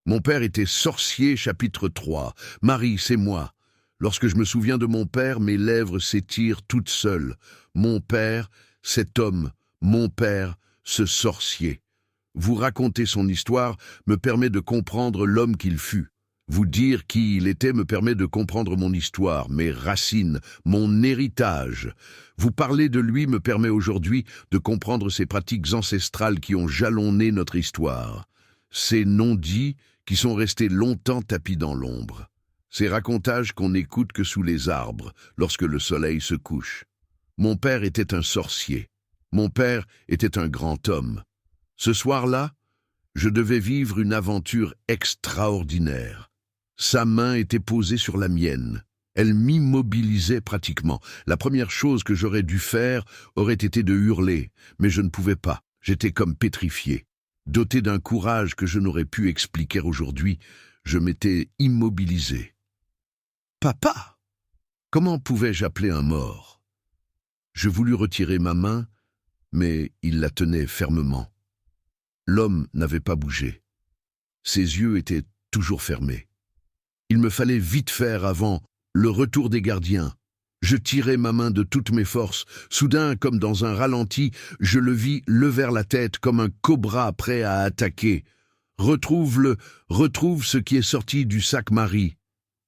Mon père était sorcier, chapitre 3. Marie, c'est moi. Lorsque je me souviens de mon père, mes lèvres s'étirent toutes seules. Mon père, cet homme, mon père, ce sorcier. Vous raconter son histoire me permet de comprendre l'homme qu'il fut. Vous dire qui il était me permet de comprendre mon histoire, mes racines, mon héritage. Vous parler de lui me permet aujourd'hui de comprendre ces pratiques ancestrales qui ont jalonné notre histoire. Ces non-dits qui sont restés longtemps tapis dans l'ombre. Ces racontages qu'on n'écoute que sous les arbres, lorsque le soleil se couche. Mon père était un sorcier. Mon père était un grand homme. Ce soir-là, je devais vivre une aventure extraordinaire. Sa main était posée sur la mienne. Elle m'immobilisait pratiquement. La première chose que j'aurais dû faire aurait été de hurler, mais je ne pouvais pas. J'étais comme pétrifié. Doté d'un courage que je n'aurais pu expliquer aujourd'hui, je m'étais immobilisé. « Papa !» Comment pouvais-je appeler un mort? Je voulus retirer ma main, mais il la tenait fermement. L'homme n'avait pas bougé. Ses yeux étaient toujours fermés. Il me fallait vite faire avant le retour des gardiens. Je tirai ma main de toutes mes forces. Soudain, comme dans un ralenti, je le vis lever la tête comme un cobra prêt à attaquer. Retrouve ce qui est sorti du sac Marie.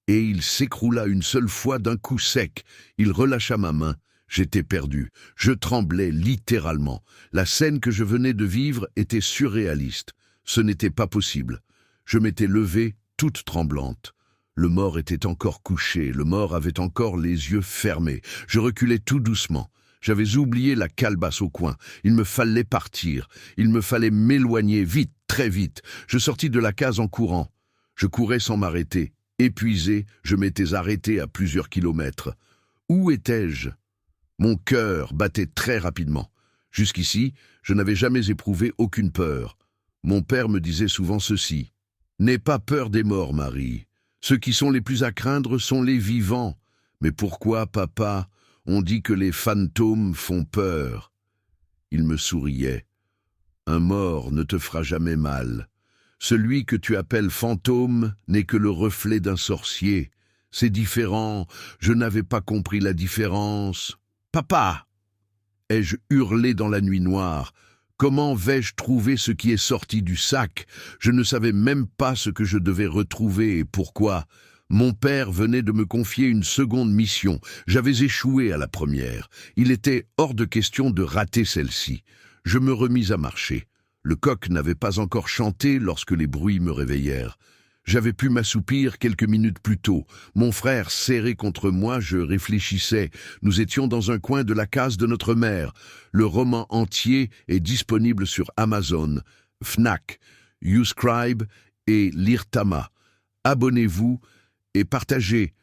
Et il s'écroula une seule fois d'un coup sec. Il relâcha ma main. J'étais perdu. Je tremblais littéralement. La scène que je venais de vivre était surréaliste. Ce n'était pas possible. Je m'étais levée, toute tremblante. Le mort était encore couché, le mort avait encore les yeux fermés. Je reculais tout doucement. J'avais oublié la calebasse au coin. Il me fallait partir. Il me fallait m'éloigner vite, très vite. Je sortis de la case en courant. Je courais sans m'arrêter. Épuisé, je m'étais arrêté à plusieurs kilomètres. Où étais-je? Mon cœur battait très rapidement. Jusqu'ici, je n'avais jamais éprouvé aucune peur. Mon père me disait souvent ceci. « N'aie pas peur des morts, Marie. Ceux qui sont les plus à craindre sont les vivants. Mais pourquoi, papa, on dit que les fantômes font peur ?» Il me souriait. « Un mort ne te fera jamais mal. Celui que tu appelles fantôme n'est que le reflet d'un sorcier. C'est différent, je n'avais pas compris la différence. »« Papa !» ai-je hurlé dans la nuit noire. Comment vais-je trouver ce qui est sorti du sac? Je ne savais même pas ce que je devais retrouver et pourquoi. Mon père venait de me confier une seconde mission. J'avais échoué à la première. Il était hors de question de rater celle-ci. Je me remis à marcher. Le coq n'avait pas encore chanté lorsque les bruits me réveillèrent. J'avais pu m'assoupir quelques minutes plus tôt. Mon frère serré contre moi, je réfléchissais. Nous étions dans un coin de la case de notre mère. Le roman entier est disponible sur Amazon, Fnac, YouScribe et Lirtama. Abonnez-vous et partagez.